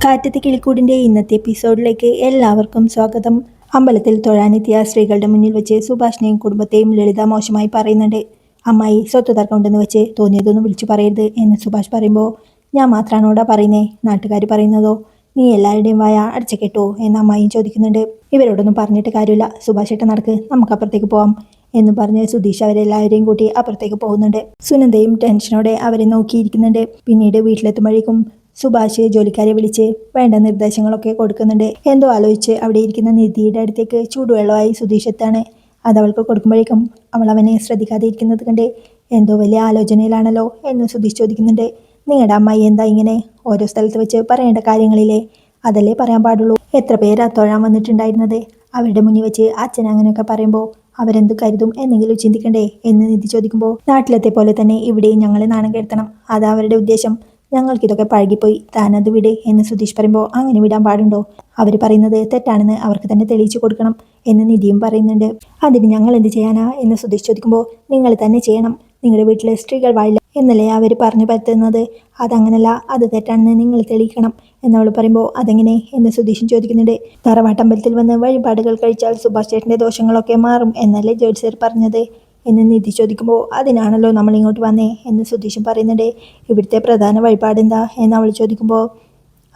കാറ്റത്തെ കിളിക്കൂടിൻ്റെ ഇന്നത്തെ എപ്പിസോഡിലേക്ക് എല്ലാവർക്കും സ്വാഗതം. അമ്പലത്തിൽ തൊഴാനെത്തിയ സ്ത്രീകളുടെ മുന്നിൽ വെച്ച് സുഭാഷിനെയും കുടുംബത്തെയും ലളിത മോശമായി പറയുന്നുണ്ട്. അമ്മായി സ്വത്ത് തർക്കം ഉണ്ടെന്ന് വെച്ച് തോന്നിയതൊന്നും വിളിച്ചു പറയരുത് എന്ന് സുഭാഷ് പറയുമ്പോൾ, ഞാൻ മാത്രമാണോടാ പറയുന്നേ, നാട്ടുകാർ പറയുന്നതോ, നീ എല്ലാവരുടെയും വായ അടച്ചക്കെട്ടോ എന്ന് അമ്മായിയും ചോദിക്കുന്നുണ്ട്. ഇവരോടൊന്നും പറഞ്ഞിട്ട് കാര്യമില്ല, സുഭാഷ് ഏട്ടൻ നടക്ക്, നമുക്ക് അപ്പുറത്തേക്ക് പോവാം എന്ന് പറഞ്ഞ് സുധീഷ് അവരെല്ലാവരെയും കൂട്ടി അപ്പുറത്തേക്ക് പോകുന്നുണ്ട്. സുനന്ദയും ടെൻഷനോടെ അവരെ നോക്കിയിരിക്കുന്നുണ്ട്. പിന്നീട് വീട്ടിലെത്തുമ്പോഴേക്കും സുഭാഷ് ജോലിക്കാരെ വിളിച്ച് വേണ്ട നിർദ്ദേശങ്ങളൊക്കെ കൊടുക്കുന്നുണ്ട്. എന്തോ ആലോചിച്ച് അവിടെ ഇരിക്കുന്ന നിധിയുടെ അടുത്തേക്ക് ചൂടുവെള്ളമായി സുധീഷ് എത്താണ്. അത് അവൾക്ക് കൊടുക്കുമ്പോഴേക്കും അവൾ അവനെ ശ്രദ്ധിക്കാതെ ഇരിക്കുന്നത് കണ്ട് എന്തോ വലിയ ആലോചനയിലാണല്ലോ എന്ന് സുധീഷ് ചോദിക്കുന്നുണ്ട്. നിങ്ങളുടെ അമ്മായി എന്താ ഇങ്ങനെ ഓരോ സ്ഥലത്ത് വെച്ച് പറയേണ്ട കാര്യങ്ങളില്ലേ, അതല്ലേ പറയാൻ പാടുള്ളൂ. എത്ര പേരാ തൊഴാൻ വന്നിട്ടുണ്ടായിരുന്നത്, അവരുടെ മുന്നിൽ വെച്ച് അച്ഛൻ അങ്ങനെയൊക്കെ പറയുമ്പോൾ അവരെന്ത് കരുതും എന്നെങ്കിലും ചിന്തിക്കണ്ടേ എന്ന് നിധി ചോദിക്കുമ്പോൾ, നാട്ടിലത്തെ പോലെ തന്നെ ഇവിടെയും ഞങ്ങളെ നാണം കെടുത്തണം, അതാ അവരുടെ ഉദ്ദേശം, ഞങ്ങൾക്കിതൊക്കെ പഴകിപ്പോയി, താനത് വിട് എന്ന് സുധീഷ് പറയുമ്പോൾ, അങ്ങനെ വിടാൻ പാടുണ്ടോ, അവർ പറയുന്നത് തെറ്റാണെന്ന് അവർക്ക് തന്നെ തെളിയിച്ചു കൊടുക്കണം എന്ന് നിധിയും പറയുന്നുണ്ട്. അതിന് ഞങ്ങൾ എന്ത് ചെയ്യാനാ എന്ന് സുധീഷ് ചോദിക്കുമ്പോൾ, നിങ്ങൾ തന്നെ ചെയ്യണം, നിങ്ങളുടെ വീട്ടിലെ സ്ത്രീകൾ വായില്ല എന്നല്ലേ അവർ പറഞ്ഞു പറ്റുന്നത്, അതങ്ങനല്ല, അത് തെറ്റാണെന്ന് നിങ്ങൾ തെളിയിക്കണം എന്നവൾ പറയുമ്പോൾ, അതെങ്ങനെ എന്ന് സുധീഷും ചോദിക്കുന്നുണ്ട്. തറവാട്ടമ്പലത്തിൽ വന്ന് വഴിപാടുകൾ കഴിച്ചാൽ സുഭാഷ് ചേട്ടൻ്റെ ദോഷങ്ങളൊക്കെ മാറും എന്നല്ലേ ജ്യോത്സ്യർ പറഞ്ഞത് എന്ന് നിധി ചോദിക്കുമ്പോൾ, അതിനാണല്ലോ നമ്മൾ ഇങ്ങോട്ട് വന്നേ എന്ന് സുധീഷും പറയുന്നുണ്ട്. ഇവിടുത്തെ പ്രധാന വഴിപാട് എന്താ എന്ന് അവൾ ചോദിക്കുമ്പോൾ,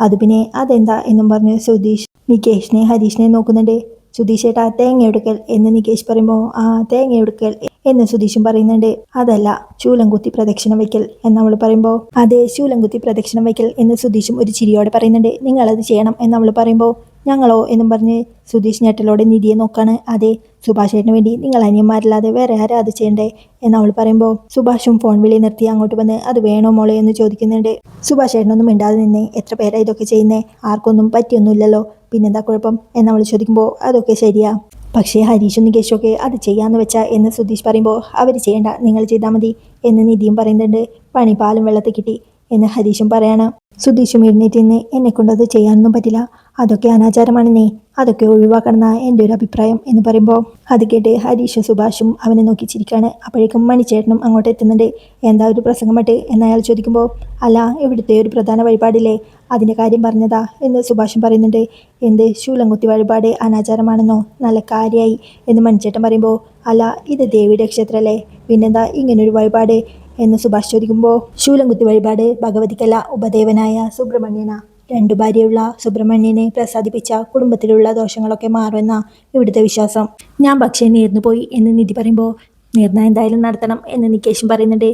അത് പിന്നെ അതെന്താ എന്നും പറഞ്ഞ് സുധീഷ് നികേഷിനെ ഹരീഷിനെ നോക്കുന്നുണ്ട്. സുധീഷ് ഏട്ടാ തേങ്ങ എടുക്കൽ എന്ന് നികേഷ് പറയുമ്പോൾ, ആ തേങ്ങ എടുക്കൽ എന്ന് സുധീഷും പറയുന്നുണ്ട്. അതല്ല, ശൂലം കുത്തി പ്രദക്ഷിണം വയ്ക്കൽ എന്നവൾ പറയുമ്പോൾ, അതെ ശൂലം കുത്തി പ്രദക്ഷിണം വയ്ക്കൽ എന്ന് സുധീഷും ഒരു ചിരിയോടെ പറയുന്നുണ്ട്. നിങ്ങളത് ചെയ്യണം എന്നവൾ പറയുമ്പോൾ, ഞങ്ങളോ എന്നും പറഞ്ഞ് സുധീഷ് ഞെട്ടലോടെ നിധിയെ നോക്കാണ്. അതെ, സുഭാഷ് ഏട്ടന് വേണ്ടി നിങ്ങൾ അനിയന്മാരല്ലാതെ വേറെ ആരാ അത് ചെയ്യണ്ടേ എന്നവൾ പറയുമ്പോൾ, സുഭാഷും ഫോൺ വിളി നിർത്തി അങ്ങോട്ട് വന്ന് അത് വേണോ മോളെ എന്ന് ചോദിക്കുന്നുണ്ട്. സുഭാഷ് ഏട്ടനൊന്നും മിണ്ടാതെ നിന്നേ, എത്ര പേരാ ഇതൊക്കെ ചെയ്യുന്നേ, ആർക്കൊന്നും പറ്റിയൊന്നുമില്ലല്ലോ, പിന്നെന്താ കുഴപ്പം എന്നവൾ ചോദിക്കുമ്പോൾ, അതൊക്കെ ശരിയാ, പക്ഷേ ഹരീഷും നികേഷും ഒക്കെ അത് ചെയ്യാന്ന് വെച്ചാ എന്ന് സുധീഷ് പറയുമ്പോൾ, അവർ ചെയ്യണ്ട, നിങ്ങൾ ചെയ്താൽ മതി എന്ന് നിധിയും പറയുന്നുണ്ട്. പണി പാലും വെള്ളത്തിൽ കിട്ടി എന്ന് ഹരീഷും പറയാണ്. സുധീഷും എഴുന്നേറ്റ് നിന്ന്, എന്നെക്കൊണ്ടത് ചെയ്യാനൊന്നും പറ്റില്ല, അതൊക്കെ അനാചാരമാണെന്നേ, അതൊക്കെ ഒഴിവാക്കണമെന്ന എൻ്റെ ഒരു അഭിപ്രായം എന്ന് പറയുമ്പോൾ, അത് കേട്ട് ഹരീഷും സുഭാഷും അവനെ നോക്കി ചിരിക്കാണ്. അപ്പോഴേക്കും മണിച്ചേട്ടനും അങ്ങോട്ട് എത്തുന്നുണ്ട്. എന്താ ഒരു പ്രസംഗം മട്ട് എന്ന് അയാൾ ചോദിക്കുമ്പോൾ, അല്ല ഇവിടുത്തെ ഒരു പ്രധാന വഴിപാടില്ലേ, അതിൻ്റെ കാര്യം പറഞ്ഞതാ എന്ന് സുഭാഷും പറയുന്നുണ്ട്. എന്ത് ശൂലംകുത്തി വഴിപാട് അനാചാരമാണെന്നോ, നല്ല കാര്യമായി എന്ന് മണിച്ചേട്ടൻ പറയുമ്പോൾ, അല്ല ഇത് ദേവിയുടെ ക്ഷേത്രമല്ലേ, പിന്നെന്താ ഇങ്ങനൊരു വഴിപാട് എന്ന് സുഭാഷ് ചോദിക്കുമ്പോൾ, ശൂലംകുത്തി വഴിപാട് ഭഗവതിക്കല്ല, ഉപദേവനായ സുബ്രഹ്മണ്യനാ, രണ്ടു ഭാര്യയുള്ള സുബ്രഹ്മണ്യനെ പ്രസാദിപ്പിച്ച കുടുംബത്തിലുള്ള ദോഷങ്ങളൊക്കെ മാറുമെന്നാ ഇവിടുത്തെ വിശ്വാസം. ഞാൻ പക്ഷേ നേർന്നു പോയി എന്ന് നിധി പറയുമ്പോൾ, നേർന്ന എന്തായാലും നടത്തണം എന്ന് നികേഷും പറയുന്നുണ്ട്.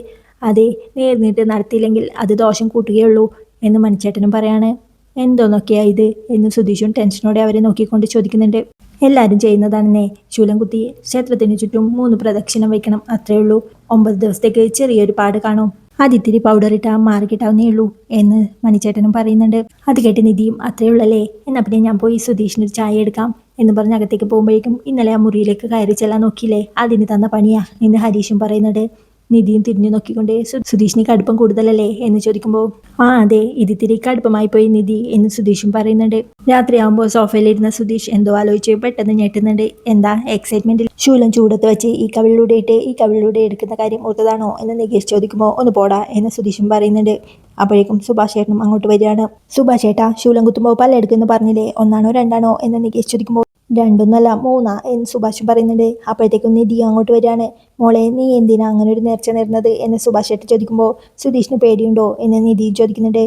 അതെ, നേർന്നിട്ട് നടത്തിയില്ലെങ്കിൽ അത് ദോഷം കൂട്ടുകയുള്ളൂ എന്ന് മണിച്ചേട്ടനും പറയാണ്. എന്തോന്നൊക്കെയാ ഇത് എന്ന് സുധീഷും ടെൻഷനോടെ അവരെ നോക്കിക്കൊണ്ട് ചോദിക്കുന്നുണ്ട്. എല്ലാവരും ചെയ്യുന്നതാണെന്നേ, ശൂലം കുത്തി ക്ഷേത്രത്തിന് ചുറ്റും 3 പ്രദക്ഷിണം വയ്ക്കണം, അത്രയേ ഉള്ളൂ, 9 ദിവസത്തേക്ക് ചെറിയൊരു പാട് കാണും, അതിത്തിരി പൗഡർ ഇട്ടാ മാറിക്കിട്ടാവുന്നേ ഉള്ളൂ എന്ന് മണിച്ചേട്ടനും പറയുന്നുണ്ട്. അത് കേട്ട് നിധിയും, അത്രയേ ഉള്ളല്ലേ, എന്നാൽ പിന്നെ ഞാൻ പോയി സുധീഷിനൊരു ചായ എടുക്കാം എന്ന് പറഞ്ഞ് അകത്തേക്ക് പോകുമ്പോഴേക്കും, ഇന്നലെ ആ മുറിയിലേക്ക് കയറി ചെല്ലാൻ നോക്കിയില്ലേ, അതിന് തന്ന പണിയാ എന്ന് ഹരീഷും പറയുന്നുണ്ട്. നിധിയും തിരിഞ്ഞു നോക്കിക്കൊണ്ട്, സുധീഷിന് കടുപ്പം കൂടുതലല്ലേ എന്ന് ചോദിക്കുമ്പോൾ, ആ അതെ, ഇതിത്തിരി കടുപ്പമായി പോയി നിധി എന്ന് സുധീഷും പറയുന്നുണ്ട്. രാത്രിയാകുമ്പോൾ സോഫയിലിരുന്ന സുധീഷ് എന്തോ ആലോചിച്ച് പെട്ടെന്ന് ഞെട്ടുന്നുണ്ട്. എന്താ എക്സൈറ്റ്മെന്റിൽ ശൂലം ചൂടത്ത് വെച്ച് ഈ കവിളിലൂടെ ഇട്ട് ഈ കവിളിലൂടെ എടുക്കുന്ന കാര്യം ഓർത്തതാണോ എന്ന് നികേഷ് ചോദിക്കുമ്പോൾ, ഒന്ന് പോടാ എന്ന് സുധീഷും പറയുന്നുണ്ട്. അപ്പോഴേക്കും സുഭാഷ് ഏട്ടനും അങ്ങോട്ട് വരികയാണ്. സുഭാഷ് ഏട്ടാ ശൂലം കുത്തുമ്പോൾ പല്ലെടുക്കുമെന്ന് പറഞ്ഞില്ലേ, 1 ആണോ 2 ആണോ എന്ന് നികേഷ് ചോദിക്കുമ്പോൾ, 2 3 എന്ന് സുഭാഷും പറയുന്നുണ്ട്. അപ്പോഴത്തേക്കും നിധി അങ്ങോട്ട് വരികയാണ്. മോളെ നീ എന്തിനാ അങ്ങനെ ഒരു നേർച്ച നേർന്നത് എന്ന് സുഭാഷ് ഏട്ടൻ ചോദിക്കുമ്പോൾ, സുധീഷിന് പേടിയുണ്ടോ എന്ന് നിധി ചോദിക്കുന്നുണ്ട്.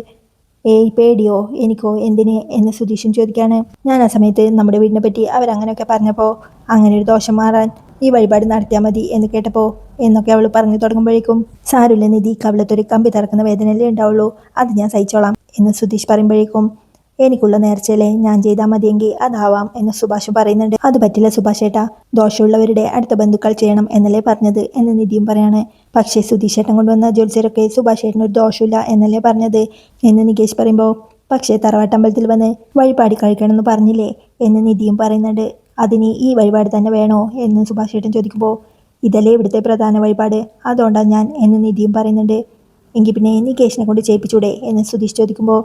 ഏയ് പേടിയോ, എനിക്കോ, എന്തിന് എന്ന് സുധീഷും ചോദിക്കുകയാണ്. ഞാൻ ആ സമയത്ത് നമ്മുടെ വീടിനെ പറ്റി അവരങ്ങനെയൊക്കെ പറഞ്ഞപ്പോൾ അങ്ങനെ ഒരു ദോഷം മാറാൻ ഈ വഴിപാട് നടത്തിയാൽ മതി എന്ന് കേട്ടപ്പോൾ എന്നൊക്കെ അവൾ പറഞ്ഞു തുടങ്ങുമ്പോഴേക്കും, സാരമില്ല നിധി, കവിളത്തൊരു കമ്പി തറക്കുന്ന വേദനയല്ലേ ഉണ്ടാവുള്ളൂ, അത് ഞാൻ സഹിച്ചോളാം എന്ന് സുധീഷ് പറയുമ്പോഴേക്കും, എനിക്കുള്ള നേർച്ചയല്ലേ ഞാൻ ചെയ്താൽ മതിയെങ്കിൽ അതാവാം എന്ന് സുഭാഷ് പറയുന്നുണ്ട്. അത് പറ്റില്ല സുഭാഷ് ഏട്ടാ, ദോഷമുള്ളവരുടെ അടുത്ത ബന്ധുക്കൾ ചെയ്യണം എന്നല്ലേ പറഞ്ഞത് എന്ന് നിധിയും പറയാണ്. പക്ഷേ സുധീഷ് ഏട്ടൻ കൊണ്ടുവന്ന ജ്യോത്സ്യരൊക്കെ സുഭാഷ് ഏട്ടനൊരു ദോഷമില്ല എന്നല്ലേ പറഞ്ഞത് എന്ന് നികേഷ് പറയുമ്പോൾ, പക്ഷേ തറവാട്ടമ്പലത്തിൽ വന്ന് വഴിപാടി കഴിക്കണമെന്ന് പറഞ്ഞില്ലേ എന്ന് നിധിയും പറയുന്നുണ്ട്. അതിന് ഈ വഴിപാട് തന്നെ വേണോ എന്ന് സുഭാഷ് ഏട്ടൻ ചോദിക്കുമ്പോൾ, ഇതല്ലേ ഇവിടുത്തെ പ്രധാന വഴിപാട്, അതുകൊണ്ടാണ് ഞാൻ എന്ന് നിധിയും പറയുന്നുണ്ട്. എങ്കിൽ പിന്നെ നികേഷിനെ കൊണ്ട് ചെയ്യിപ്പിച്ചൂടെ എന്ന് സുധീഷ് ചോദിക്കുമ്പോൾ,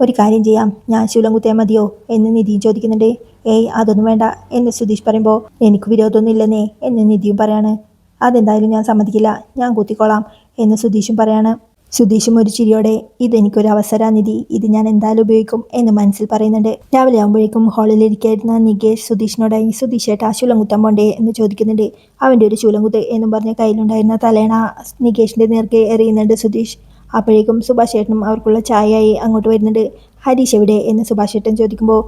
ഒരു കാര്യം ചെയ്യാം, ഞാൻ ശൂലം കുത്തിയാൽ മതിയോ എന്ന് നിധിയും ചോദിക്കുന്നുണ്ട്. ഏയ് അതൊന്നും വേണ്ട എന്ന് സുധീഷ് പറയുമ്പോൾ, എനിക്ക് വിരോധമൊന്നും ഇല്ലെന്നേ എന്ന് നിധിയും പറയാണ്. അതെന്തായാലും ഞാൻ സമ്മതിക്കില്ല, ഞാൻ കുത്തിക്കോളാം എന്ന് സുധീഷും പറയാണ്. സുധീഷും ഒരു ചിരിയോടെ ഇതെനിക്കൊരു അവസരാനിധി, ഇത് ഞാൻ എന്തായാലും ഉപയോഗിക്കും എന്ന് മനസ്സിൽ പറയുന്നുണ്ട്. രാവിലെ ആകുമ്പോഴേക്കും ഹാളിലിരിക്കായിരുന്ന നികേഷ് സുധീഷിനോടായി സുധീഷേട്ടാ ശൂലം കുത്താൻ പോണ്ടേ എന്ന് ചോദിക്കുന്നുണ്ട്. അവൻ്റെ ഒരു ശൂലം കുത്ത് എന്നും പറഞ്ഞ് കയ്യിലുണ്ടായിരുന്ന തലേണ നികേഷിൻ്റെ നേർക്ക് എറിയുന്നുണ്ട് സുധീഷ്. അപ്പോഴേക്കും സുഭാഷ് ഏട്ടനും അവർക്കുള്ള ചായയായി അങ്ങോട്ട് വരുന്നുണ്ട്. ഹരീഷ് എവിടെ എന്ന് സുഭാഷ് ഏട്ടൻ ചോദിക്കുമ്പോൾ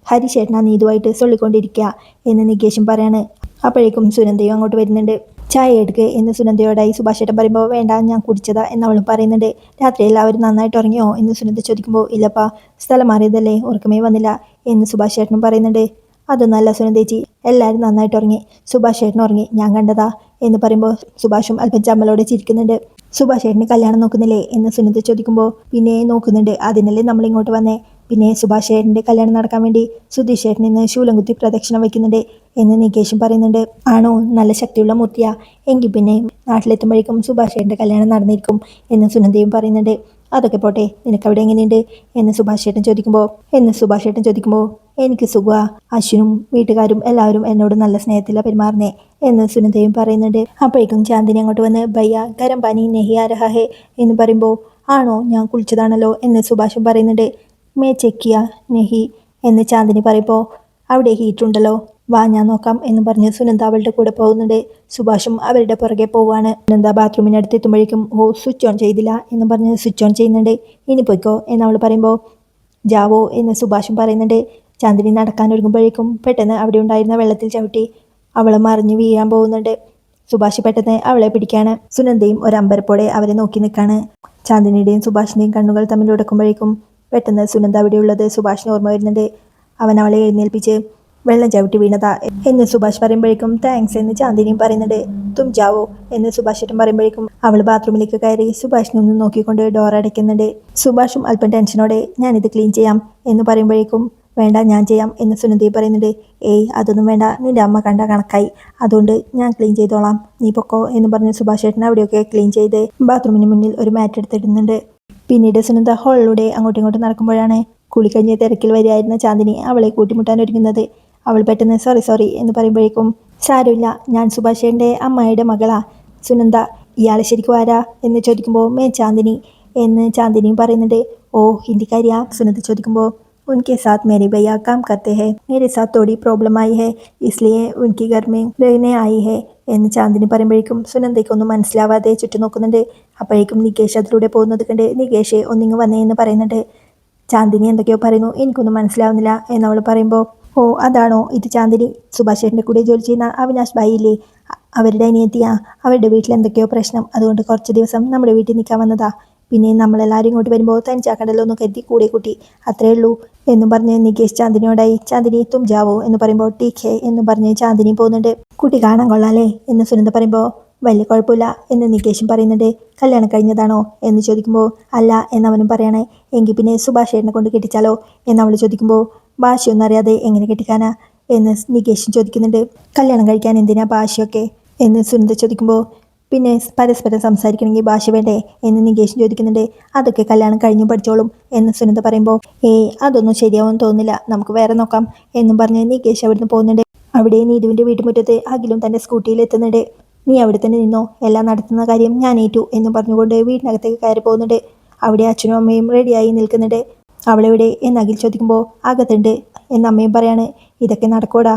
ഹരീഷ് ഏട്ടനാ നീതുവായിട്ട് സൊള്ളിക്കൊണ്ടിരിക്കുക എന്ന് നികേഷും പറയാണ്. അപ്പോഴേക്കും സുനന്ദയും അങ്ങോട്ട് വരുന്നുണ്ട്. ചായ എടുക്ക് എന്ന് സുനന്ദയോടായി സുഭാഷ് ഏട്ടൻ പറയുമ്പോൾ വേണ്ട ഞാൻ കുടിച്ചതാ എന്നവളും പറയുന്നുണ്ട്. രാത്രി എല്ലാവരും നന്നായിട്ട് ഉറങ്ങിയോ എന്ന് സുനന്ദ ചോദിക്കുമ്പോൾ ഇല്ലപ്പാ, സ്ഥലം മാറിയതല്ലേ ഉറക്കമേ വന്നില്ല എന്ന് സുഭാഷ് ഏട്ടനും പറയുന്നുണ്ട്. അതൊന്നല്ല സുനന്ദേച്ചി, എല്ലാവരും നന്നായിട്ട് ഉറങ്ങി, സുഭാഷ് ഏട്ടൻ ഉറങ്ങി, ഞാൻ കണ്ടതാ എന്ന് പറയുമ്പോൾ സുഭാഷും അല്പം ചമ്മലോടെ ചിരിക്കുന്നുണ്ട്. സുഭാഷ് ഏട്ടന് കല്യാണം നോക്കുന്നില്ലേ എന്ന് സുനന്ദ ചോദിക്കുമ്പോൾ പിന്നെ നോക്കുന്നുണ്ട്, അതിനല്ലേ നമ്മളിങ്ങോട്ട് വന്നേ. പിന്നെ സുഭാഷ് ഏട്ടൻ്റെ കല്യാണം നടക്കാൻ വേണ്ടി സുധീഷ് ഏട്ടൻ ഇന്ന് ശൂലം കുത്തി പ്രദക്ഷിണം വയ്ക്കുന്നുണ്ട് എന്ന് നികേഷും പറയുന്നുണ്ട്. ആണോ, നല്ല ശക്തിയുള്ള മൂർത്തിയാ, എങ്കിൽ പിന്നെ നാട്ടിലെത്തുമ്പോഴേക്കും സുഭാഷ് ഏട്ടൻ്റെ കല്യാണം നടന്നിരിക്കും എന്ന് സുനന്ദയും പറയുന്നുണ്ട്. അതൊക്കെ പോട്ടെ, നിനക്കവിടെ എങ്ങനെയുണ്ട് എന്ന് സുഭാഷ് ഏട്ടൻ ചോദിക്കുമ്പോൾ എനിക്ക് സുഖ, അശ്വിനും വീട്ടുകാരും എല്ലാവരും എന്നോട് നല്ല സ്നേഹത്തിലാണ് പെരുമാറുന്നേ എന്ന് സുനന്ദയും പറയുന്നുണ്ട്. അപ്പോഴേക്കും ചാന്ദിനി അങ്ങോട്ട് വന്ന് ഭയ്യ ഗരം പാനി നെഹി ആ രഹാ ഹേ എന്ന് പറയുമ്പോൾ ആണോ, ഞാൻ കുളിച്ചതാണല്ലോ എന്ന് സുഭാഷും പറയുന്നുണ്ട്. മേ ചെക്കിയ നെഹി എന്ന് ചാന്ദിനി പറയുമ്പോൾ അവിടെ ഹീറ്റർ ഉണ്ടല്ലോ, വാ ഞാൻ നോക്കാം എന്ന് പറഞ്ഞ് സുനന്ദ അവളുടെ കൂടെ പോകുന്നുണ്ട്. സുഭാഷും അവരുടെ പുറകെ പോവാണ്. സുനന്ദ ബാത്റൂമിനടുത്ത് എത്തുമ്പോഴേക്കും സ്വിച്ച് ഓൺ ചെയ്തില്ല എന്ന് പറഞ്ഞ് സ്വിച്ച് ഓൺ ചെയ്യുന്നുണ്ട്. ഇനി പോയിക്കോ എന്ന് അവൾ പറയുമ്പോൾ ജാവോ എന്ന് സുഭാഷും പറയുന്നുണ്ട്. ചാന്ദിനി നടക്കാനൊരുങ്ങുമ്പോഴേക്കും പെട്ടെന്ന് അവിടെ ഉണ്ടായിരുന്ന വെള്ളത്തിൽ ചവിട്ടി അവൾ മറിഞ്ഞു വീഴാൻ പോകുന്നുണ്ട്. സുഭാഷ് പെട്ടെന്ന് അവളെ പിടിക്കാണ്. സുനന്ദയും ഒരമ്പരപ്പോടെ അവരെ നോക്കി നിൽക്കാണ്. ചാന്ദിനിയുടെയും സുഭാഷിൻ്റെയും കണ്ണുകൾ തമ്മിൽ ഉടക്കുമ്പോഴേക്കും പെട്ടെന്ന് സുനന്ദ അവിടെയുള്ളത് സുഭാഷിന് ഓർമ്മ വരുന്നുണ്ട്. അവൻ അവളെ എഴുന്നേൽപ്പിച്ച് വെള്ളം ചവിട്ടി വീണതാ എന്ന് സുഭാഷ് പറയുമ്പോഴേക്കും താങ്ക്സ് എന്ന് ചാന്ദിനിയും പറയുന്നുണ്ട്. തും ജാവോ എന്ന് സുഭാഷ് ഏട്ടൻ പറയുമ്പോഴേക്കും അവൾ ബാത്റൂമിലേക്ക് കയറി സുഭാഷിനെ ഒന്ന് നോക്കിക്കൊണ്ട് ഡോർ അടയ്ക്കുന്നുണ്ട്. സുഭാഷും അല്പം ടെൻഷനോടെ ഞാനിത് ക്ലീൻ ചെയ്യാം എന്ന് പറയുമ്പോഴേക്കും വേണ്ട ഞാൻ ചെയ്യാം എന്ന് സുനന്ദയും പറയുന്നുണ്ട്. ഏയ് അതൊന്നും വേണ്ട, നിന്റെ അമ്മ കണ്ട കണക്കായി, അതുകൊണ്ട് ഞാൻ ക്ലീൻ ചെയ്തോളാം, നീ പൊക്കോ എന്ന് പറഞ്ഞ് സുഭാഷ് ഏട്ടൻ അവിടെയൊക്കെ ക്ലീൻ ചെയ്ത് ബാത്റൂമിന് മുന്നിൽ ഒരു മാറ്റ് എടുത്തിടുന്നുണ്ട്. പിന്നീട് സുനന്ദ ഹാളിലൂടെ അങ്ങോട്ടും ഇങ്ങോട്ടും നടക്കുമ്പോഴാണ് കുളിക്കഴിഞ്ഞ് തിരക്കിൽ വരികയായിരുന്ന ചാന്ദിനി അവളെ കൂട്ടിമുട്ടാൻ ഒരുങ്ങുന്നത്. അവൾ പെട്ടെന്ന് സോറി എന്ന് പറയുമ്പോഴേക്കും സാരമില്ല, ഞാൻ സുഭാഷേൻ്റെ അമ്മായിയുടെ മകളാ സുനന്ദ, ഇയാളെ ശരിക്കും ആരാ എന്ന് ചോദിക്കുമ്പോൾ മേ ചാന്ദിനി എന്ന് ചാന്ദിനിയും പറയുന്നുണ്ട്. ഓ ഹിന്ദിക്കാരിയാ സുനന്ദ ചോദിക്കുമ്പോൾ उनके साथ मेरे भैया काम करते हैं, मेरे साथ थोड़ी प्रॉब्लम आई है इसलिए उनके घर में रहने आई है എന്ന് ചാന്ദിനി പറയുമ്പോഴേക്കും സുനന്ദയ്ക്കൊന്നും മനസ്സിലാവാതെ ചുറ്റും നോക്കുന്നുണ്ട്. അപ്പോഴേക്കും നികേഷ് അതിലൂടെ പോകുന്നത് കണ്ട് നികേഷ് ഒന്നിങ്ങ് വന്നേ എന്ന് പറയുന്നുണ്ട്. ചാന്ദിനി എന്തൊക്കെയോ പറയുന്നു, എനിക്കൊന്നും മനസ്സിലാവുന്നില്ല എന്നവൾ പറയുമ്പോൾ ഓ അതാണോ ഇത് ചാന്ദിനി, സുഭാഷ് ഏട്ടൻ്റെ കൂടെ ജോലി ചെയ്യുന്ന അവിനാഷ് ഭായി ഇല്ലേ, അവരുടെ അനിയത്തിയാ, അവരുടെ വീട്ടിൽ എന്തൊക്കെയോ പ്രശ്നം, അതുകൊണ്ട് കുറച്ച് ദിവസം നമ്മുടെ വീട്ടിൽ നിൽക്കാൻ വന്നതാ, പിന്നെ നമ്മളെല്ലാവരും ഇങ്ങോട്ട് വരുമ്പോൾ തനിച്ചാക്കണ്ടല്ലോ എന്ന് കരുതി കൂടെ കൂട്ടി, അത്രേ ഉള്ളൂ എന്നും പറഞ്ഞ് നികേഷ് ചാന്ദിനിയോടായി ചാന്ദിനി തും ജാവോ എന്ന് പറയുമ്പോൾ ടീക്ക് എന്ന് പറഞ്ഞ് ചാന്ദിനി പോകുന്നുണ്ട്. കുട്ടി കാണാൻ കൊള്ളാലേ എന്ന് സുനന്ദ പറയുമ്പോൾ വലിയ കുഴപ്പമില്ല എന്ന് നികേഷും പറയുന്നുണ്ട്. കല്യാണം കഴിഞ്ഞതാണോ എന്ന് ചോദിക്കുമ്പോൾ അല്ല എന്നവനും പറയണേ. എങ്കിൽ പിന്നെ സുഭാഷ് ഏട്ടനെ കൊണ്ട് കെട്ടിച്ചാലോ എന്നവൾ ചോദിക്കുമ്പോൾ ഭാഷയൊന്നും അറിയാതെ എങ്ങനെ കെട്ടിക്കാനാ എന്ന് നികേഷും ചോദിക്കുന്നുണ്ട്. കല്യാണം കഴിക്കാൻ എന്തിനാ ഭാഷയൊക്കെ എന്ന് സുനന്ദ ചോദിക്കുമ്പോൾ പിന്നെ പരസ്പരം സംസാരിക്കണമെങ്കിൽ ഭാഷ വേണ്ടേ എന്ന് നികേഷും ചോദിക്കുന്നുണ്ട്. അതൊക്കെ കല്യാണം കഴിഞ്ഞു പഠിച്ചോളും എന്ന് സുനന്ദ പറയുമ്പോൾ ഏയ് അതൊന്നും ശരിയാവും തോന്നില്ല, നമുക്ക് വേറെ നോക്കാം എന്നും പറഞ്ഞ് നികേഷ് അവിടുന്ന് പോകുന്നുണ്ട്. അവിടെ നീതുവിൻ്റെ വീട്ടുമുറ്റത്ത് അഖിലും തൻ്റെ സ്കൂട്ടിയിൽ എത്തുന്നുണ്ട്. നീ അവിടെ തന്നെ നിന്നോ, എല്ലാം നടത്തുന്ന കാര്യം ഞാൻ ഏറ്റു എന്ന് പറഞ്ഞുകൊണ്ട് വീടിനകത്തേക്ക് കയറി പോകുന്നുണ്ട്. അവിടെ അച്ഛനും അമ്മയും റെഡിയായി നിൽക്കുന്നുണ്ട്. അവളെവിടെ എന്ന് അഖിൽ ചോദിക്കുമ്പോൾ അകത്തുണ്ട് എന്ന് അമ്മയും പറയാണ്. ഇതൊക്കെ നടക്കൂടാ,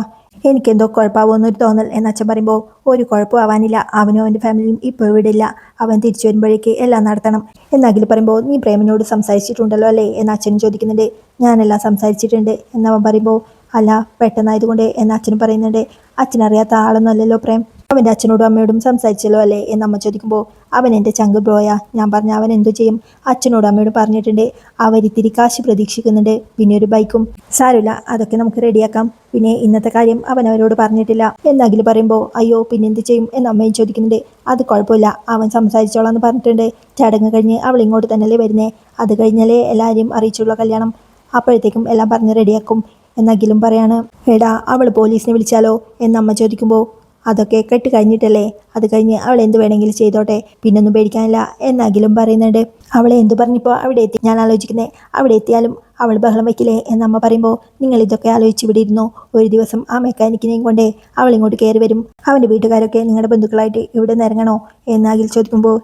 എനിക്കെന്തോ കുഴപ്പമാവുമെന്നൊരു തോന്നൽ എന്ന് അച്ഛൻ പറയുമ്പോൾ ഒരു കുഴപ്പം ആവാനില്ല, അവനും അവൻ്റെ ഫാമിലിയും ഇപ്പോൾ ഇവിടെ ഇല്ല, അവൻ തിരിച്ചു വരുമ്പോഴേക്ക് എല്ലാം നടത്തണം എന്ന് അഖിൽ പറയുമ്പോൾ നീ പ്രേമിനോട് സംസാരിച്ചിട്ടുണ്ടല്ലോ അല്ലേ എന്ന് അച്ഛനും ചോദിക്കുന്നുണ്ട്. ഞാനെല്ലാം സംസാരിച്ചിട്ടുണ്ട് എന്നവൻ പറയുമ്പോൾ അല്ല പെട്ടെന്നായതുകൊണ്ട് എന്ന് അച്ഛനും പറയുന്നുണ്ട്. അച്ഛനറിയാത്ത ആളൊന്നുമല്ലല്ലോ പ്രേം, അവൻ്റെ അച്ഛനോടും അമ്മയോടും സംസാരിച്ചല്ലോ അല്ലേ എന്ന് അമ്മ ചോദിക്കുമ്പോൾ അവൻ എൻ്റെ ചങ്ക് ബ്രോയാ, ഞാൻ പറഞ്ഞ അവൻ എന്തു ചെയ്യും, അച്ഛനോടും അമ്മയോടും പറഞ്ഞിട്ടുണ്ട്, അവരിത്തിരി കാശ് പ്രതീക്ഷിക്കുന്നുണ്ട്, പിന്നെ ഒരു ബൈക്കും, സാരമില്ല അതൊക്കെ നമുക്ക് റെഡിയാക്കാം, പിന്നെ ഇന്നത്തെ കാര്യം അവൻ അവരോട് പറഞ്ഞിട്ടില്ല എന്നകിൽ പറയുമ്പോൾ അയ്യോ പിന്നെ എന്ത് ചെയ്യും എന്ന് അമ്മയും ചോദിക്കുന്നുണ്ട്. അത് കുഴപ്പമില്ല, അവൻ സംസാരിച്ചോളാന്ന് പറഞ്ഞിട്ടുണ്ട്, ചടങ്ങ് കഴിഞ്ഞ് അവൾ ഇങ്ങോട്ട് തന്നെയല്ലേ വരുന്നേ, അത് കഴിഞ്ഞാലേ എല്ലാവരെയും അറിയിച്ചുള്ള കല്യാണം, അപ്പോഴത്തേക്കും എല്ലാം പറഞ്ഞ് റെഡിയാക്കും എന്നകിലും പറയാണ്. എടാ അവൾ പോലീസിനെ വിളിച്ചാലോ എന്നമ്മ ചോദിക്കുമ്പോൾ അതൊക്കെ കെട്ട് കഴിഞ്ഞിട്ടല്ലേ, അത് കഴിഞ്ഞ് അവൾ എന്ത് വേണമെങ്കിലും ചെയ്തോട്ടെ, പിന്നൊന്നും പേടിക്കാനില്ല എന്നകിലും പറയുന്നുണ്ട്. അവളെ എന്തു പറഞ്ഞപ്പോൾ അവിടെ എത്തി ഞാൻ ആലോചിക്കുന്നത്, അവിടെ എത്തിയാലും അവൾ ബഹളം വയ്ക്കില്ലേ എന്നമ്മ പറയുമ്പോൾ നിങ്ങൾ ഇതൊക്കെ ആലോചിച്ച് ഇവിടെ ഇരുന്നോ, ഒരു ദിവസം ആ മെക്കാനിക്കിനെയും കൊണ്ടേ അവൾ ഇങ്ങോട്ട് കയറി വരും, അവൻ്റെ വീട്ടുകാരൊക്കെ നിങ്ങളുടെ ബന്ധുക്കളായിട്ട് ഇവിടെ നിന്ന് ഇറങ്ങണോ എന്ന് അഖിൽ ചോദിക്കുമ്പോൾ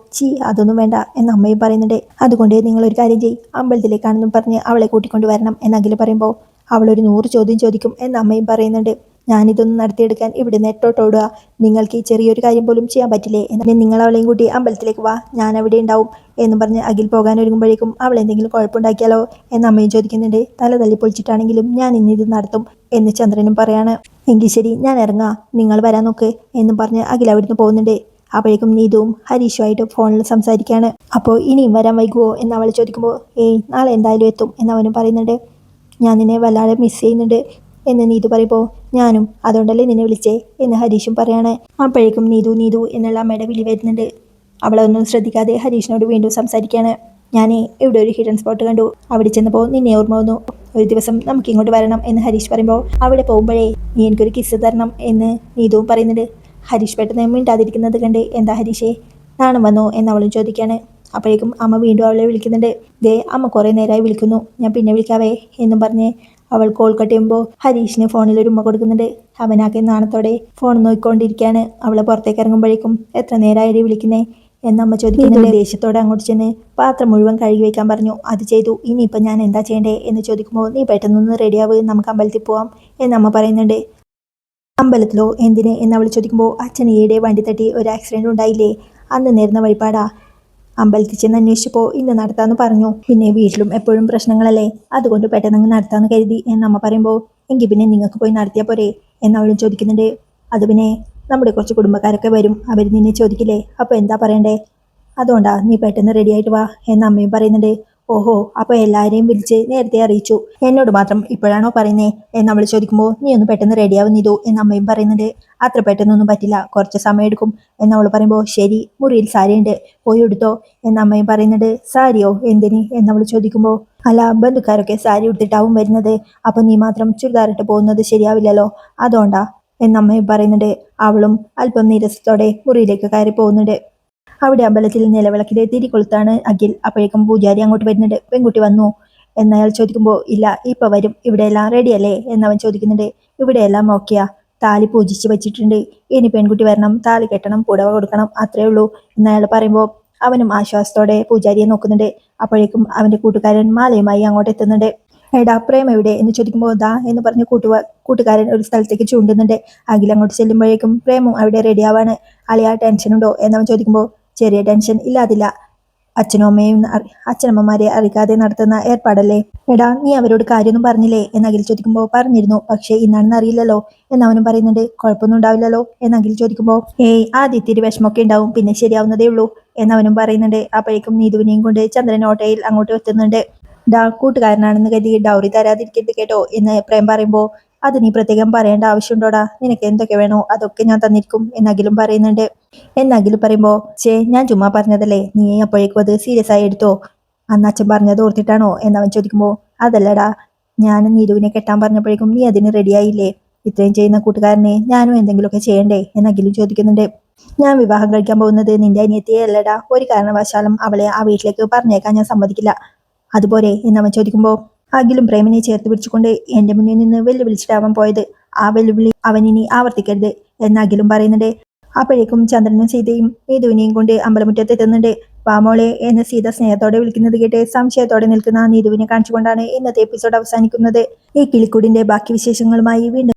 അതൊന്നും വേണ്ട എന്ന് അമ്മയും പറയുന്നുണ്ട്. അതുകൊണ്ട് നിങ്ങളൊരു കാര്യം ചെയ്യ്, അമ്പലത്തിലേക്കാണെന്നും പറഞ്ഞ് അവളെ കൂട്ടിക്കൊണ്ട് വരണം എന്ന് അഖിൽ പറയുമ്പോൾ അവളൊരു 100 ചോദ്യം ചോദിക്കും എന്ന് അമ്മയും പറയുന്നുണ്ട്. ഞാനിതൊന്നും നടത്തിയെടുക്കാൻ ഇവിടെ നെട്ടോട്ടോടുക, നിങ്ങൾക്ക് ഈ ചെറിയൊരു കാര്യം പോലും ചെയ്യാൻ പറ്റില്ലേ, എന്നാൽ നിങ്ങൾ അവളെയും കൂട്ടി അമ്പലത്തിലേക്ക് വാ, ഞാൻ അവിടെ ഉണ്ടാവും എന്ന് പറഞ്ഞ് അഖിൽ പോകാൻ ഒരുങ്ങുമ്പോഴേക്കും അവൾ എന്തെങ്കിലും കുഴപ്പമുണ്ടാക്കിയാലോ എന്ന് അമ്മയും ചോദിക്കുന്നുണ്ട്. തല തല്ലി പൊളിച്ചിട്ടാണെങ്കിലും ഞാൻ ഇന്നിത് നടത്തും എന്ന് ചന്ദ്രനും പറയാണ്. എങ്കിൽ ശരി ഞാൻ ഇറങ്ങാം, നിങ്ങൾ വരാൻ നോക്ക് എന്നും പറഞ്ഞ് അഖിൽ അവിടുന്ന് പോകുന്നുണ്ട്. അപ്പോഴേക്കും നീതുവും ഹരീഷുമായിട്ട് ഫോണിൽ സംസാരിക്കുകയാണ്. അപ്പോൾ ഇനിയും വരാൻ വൈകുമോ എന്ന് അവൾ ചോദിക്കുമ്പോൾ നാളെ എന്തായാലും എത്തും എന്ന് അവനും പറയുന്നുണ്ട്. ഞാൻ നിന്നെ വല്ലാതെ മിസ് ചെയ്യുന്നുണ്ട് എന്ന് നീതു പറയുമ്പോൾ ഞാനും അതുകൊണ്ടല്ലേ നിന്നെ വിളിച്ചേ എന്ന് ഹരീഷും പറയാണ്. അപ്പോഴേക്കും നീതു എന്നുള്ള അമ്മയുടെ വിളി വരുന്നുണ്ട്. അവളൊന്നും ശ്രദ്ധിക്കാതെ ഹരീഷിനോട് വീണ്ടും സംസാരിക്കുകയാണ്. ഞാൻ ഇവിടെ ഒരു ഹിഡൻ സ്പോട്ട് കണ്ടു, അവിടെ ചെന്നപ്പോൾ നിന്നെ ഓർമ്മ വന്നു, ഒരു ദിവസം നമുക്ക് ഇങ്ങോട്ട് വരണം എന്ന് ഹരീഷ് പറയുമ്പോൾ അവിടെ പോകുമ്പോഴേ നീ എനിക്കൊരു കിസ് തരണം എന്ന് നീതുവും പറയുന്നുണ്ട്. ഹരീഷ് പെട്ടെന്ന് മിണ്ടാതിരിക്കുന്നത് കണ്ട് എന്താ ഹരീഷേ നാണം വന്നോ എന്ന് അവളും ചോദിക്കുകയാണ്. അപ്പോഴേക്കും അമ്മ വീണ്ടും അവളെ വിളിക്കുന്നുണ്ട്. ദേ അമ്മ കുറേ നേരമായി വിളിക്കുന്നു, ഞാൻ പിന്നെ വിളിക്കാവേ എന്നും പറഞ്ഞ് അവൾ കോൾ കട്ട് ചെയ്യുമ്പോൾ ഹരീഷിന് ഫോണിൽ ഒരു ഉമ്മ കൊടുക്കുന്നുണ്ട്. അവനാകെ നാണത്തോടെ ഫോൺ നോക്കിക്കൊണ്ടിരിക്കുകയാണ്. അവളെ പുറത്തേക്ക് ഇറങ്ങുമ്പോഴേക്കും എത്ര നേരമായി വിളിക്കുന്നേ എന്നമ്മ ചോദിക്കുന്നുണ്ട്. ദേഷ്യത്തോടെ അങ്ങോട്ട് ചെന്ന് പാത്രം മുഴുവൻ കഴുകി വയ്ക്കാൻ പറഞ്ഞു, അത് ചെയ്തു, ഇനിയിപ്പോൾ ഞാൻ എന്താ ചെയ്യേണ്ടേ എന്ന് ചോദിക്കുമ്പോൾ നീ പെട്ടെന്നൊന്ന് റെഡിയാവ്, നമുക്ക് അമ്പലത്തിൽ പോവാം എന്നമ്മ പറയുന്നുണ്ട്. അമ്പലത്തിലോ എന്തിന് എന്ന് അവൾ ചോദിക്കുമ്പോൾ അച്ഛൻ ഈയിടെ വണ്ടി തട്ടി ഒരു ആക്സിഡന്റ് ഉണ്ടായില്ലേ, അന്ന് നേരുന്ന വഴിപാടാ, അമ്പലത്തിൽ ചെന്ന് അന്വേഷിച്ചപ്പോൾ ഇന്ന് നടത്താമെന്ന് പറഞ്ഞു, പിന്നെ വീട്ടിലും എപ്പോഴും പ്രശ്നങ്ങളല്ലേ, അതുകൊണ്ട് പെട്ടെന്ന് നടത്താമെന്ന് കരുതി എന്നമ്മ പറയുമ്പോൾ എങ്കിൽ പിന്നെ നിങ്ങൾക്ക് പോയി നടത്തിയാൽ പോരെ എന്നവളും ചോദിക്കുന്നുണ്ട്. അത് പിന്നെ നമ്മുടെ കുറച്ച് കുടുംബക്കാരൊക്കെ വരും, അവർ നിന്നെ ചോദിക്കില്ലേ, അപ്പോൾ എന്താ പറയണ്ടേ, അതുകൊണ്ടാ നീ പെട്ടെന്ന് റെഡി ആയിട്ട് വാ എന്ന് അമ്മയും പറയുന്നുണ്ട്. ഓഹോ, അപ്പോൾ എല്ലാവരെയും വിളിച്ച് നേരത്തെ അറിയിച്ചു, എന്നോട് മാത്രം ഇപ്പോഴാണോ പറയുന്നേ എന്നവൾ ചോദിക്കുമ്പോൾ നീ ഒന്ന് പെട്ടെന്ന് റെഡിയാവുന്നിതോ എന്ന് അമ്മയും പറയുന്നുണ്ട്. അത്ര പെട്ടെന്നൊന്നും പറ്റില്ല, കുറച്ച് സമയം എടുക്കും എന്നവൾ പറയുമ്പോൾ ശരി, മുറിയിൽ സാരിയുണ്ട് പോയി എടുത്തോ എന്ന് അമ്മയും പറയുന്നുണ്ട്. സാരിയോ എന്തിന് എന്നവൾ ചോദിക്കുമ്പോൾ അല്ല, ബന്ധുക്കാരൊക്കെ സാരി ഉടുത്തിട്ടാവും വരുന്നത്, അപ്പോൾ നീ മാത്രം ചുരിദാറിട്ട് പോകുന്നത് ശരിയാവില്ലല്ലോ, അതുകൊണ്ടാ എന്നമ്മയും പറയുന്നുണ്ട്. അവളും അല്പം നീരസത്തോടെ മുറിയിലേക്ക് കയറി പോകുന്നുണ്ട്. അവിടെ അമ്പലത്തിൽ നിലവിളക്കിലെ തിരി കൊളുത്താണ് അഖിൽ. അപ്പോഴേക്കും പൂജാരി അങ്ങോട്ട് വരുന്നുണ്ട്. പെൺകുട്ടി വന്നു എന്നയാൾ ചോദിക്കുമ്പോൾ ഇല്ല, ഇപ്പൊ വരും, ഇവിടെയെല്ലാം റെഡിയല്ലേ എന്നവൻ ചോദിക്കുന്നുണ്ട്. ഇവിടെയെല്ലാം ഓക്കെയാ, താലി പൂജിച്ച് വെച്ചിട്ടുണ്ട്, ഇനി പെൺകുട്ടി വരണം, താലി കെട്ടണം, പുടവ കൊടുക്കണം, അത്രേ ഉള്ളൂ എന്നയാൾ പറയുമ്പോൾ അവനും ആശ്വാസത്തോടെ പൂജാരിയെ നോക്കുന്നുണ്ട്. അപ്പോഴേക്കും അവന്റെ കൂട്ടുകാരൻ മാലയുമായി അങ്ങോട്ട് എത്തുന്നുണ്ട്. എടാ പ്രേമ എവിടെ എന്ന് ചോദിക്കുമ്പോൾ ദാ എന്ന് പറഞ്ഞ് കൂട്ടുകാരൻ ഒരു സ്ഥലത്തേക്ക് ചൂണ്ടുന്നുണ്ട്. അഖിൽ അങ്ങോട്ട് ചെല്ലുമ്പോഴേക്കും പ്രേമും അവിടെ റെഡിയാവാണ്. അളിയാ ടെൻഷനുണ്ടോ എന്നവൻ ചോദിക്കുമ്പോൾ ചെറിയ ടെൻഷൻ ഇല്ലാതില്ല, അച്ഛനമ്മമാരെ അറിയിക്കാതെ നടത്തുന്ന ഏർപ്പാടല്ലേ, എടാ നീ അവരോട് കാര്യമൊന്നും പറഞ്ഞില്ലേ എന്ന് അഖിൽ ചോദിക്കുമ്പോൾ പറഞ്ഞിരുന്നു, പക്ഷേ ഇന്നാണെന്ന് അറിയില്ലല്ലോ എന്നവനും പറയുന്നുണ്ട്. കുഴപ്പമൊന്നും ഉണ്ടാവില്ലല്ലോ എന്ന് അഖിൽ ചോദിക്കുമ്പോൾ ആദ്യം ഇത്തിരി വിഷമമൊക്കെ ഉണ്ടാവും, പിന്നെ ശരിയാവുന്നതേ ഉള്ളൂ എന്നവനും പറയുന്നുണ്ട്. അപ്പോഴേക്കും നീതുവിനെയും കൊണ്ട് ചന്ദ്രൻ ഓട്ടോയിൽ അങ്ങോട്ട് എത്തുന്നുണ്ട്. കൂട്ടുകാരനാണെന്ന് കരുതി ഡൗറി തരാതിരിക്കരുത് കേട്ടോ എന്ന് പ്രേം പറയുമ്പോൾ അത് നീ പ്രത്യേകം പറയേണ്ട ആവശ്യമുണ്ടോടാ, നിനക്ക് എന്തൊക്കെ വേണോ അതൊക്കെ ഞാൻ തന്നിരിക്കും എന്നഖിലും പറയുന്നുണ്ട്. എന്നഖിലും പറയുമ്പോൾ ഞാൻ ചുമ്മാ പറഞ്ഞതല്ലേ, നീ അപ്പോഴേക്കും അത് സീരിയസ് ആയി എടുത്തോ, അന്ന് അച്ഛൻ പറഞ്ഞത് ഓർത്തിട്ടാണോ എന്നവൻ ചോദിക്കുമ്പോൾ അതല്ലടാ, ഞാൻ നീതുവിനെ കെട്ടാൻ പറഞ്ഞപ്പോഴേക്കും നീ അതിന് റെഡിയായില്ലേ, ഇത്രയും ചെയ്യുന്ന കൂട്ടുകാരനെ ഞാനും എന്തെങ്കിലുമൊക്കെ ചെയ്യണ്ടേ എന്നഖിലും ചോദിക്കുന്നുണ്ട്. ഞാൻ വിവാഹം കഴിക്കാൻ പോകുന്നത് നിന്റെ അനിയത്തിയെ അല്ലടാ, ഒരു കാരണവശാലും അവളെ ആ വീട്ടിലേക്ക് പറഞ്ഞേക്കാൻ ഞാൻ സമ്മതിക്കില്ല, അതുപോലെ എന്നവൻ ചോദിക്കുമ്പോൾ അഖിലും പ്രേമിനെ ചേർത്ത് പിടിച്ചുകൊണ്ട് എന്റെ മുന്നിൽ നിന്ന് വെല്ലുവിളിച്ചിട്ടാവാൻ പോയത്, ആ വെല്ലുവിളി അവൻ ഇനി ആവർത്തിക്കരുത് എന്ന് അഖിലും പറയുന്നുണ്ട്. അപ്പോഴേക്കും ചന്ദ്രനും സീതയും നീതുവിനെയും കൊണ്ട് അമ്പലമുറ്റത്ത് എത്തുന്നുണ്ട്. വാമോളെ എന്ന് സീത സ്നേഹത്തോടെ വിളിക്കുന്നത് കേട്ട് സംശയത്തോടെ നിൽക്കുന്ന നീതുവിനെ കാണിച്ചുകൊണ്ടാണ് ഇന്നത്തെ എപ്പിസോഡ് അവസാനിക്കുന്നത്. ഈ കിളിക്കൂടിന്റെ ബാക്കി വിശേഷങ്ങളുമായി വീണ്ടും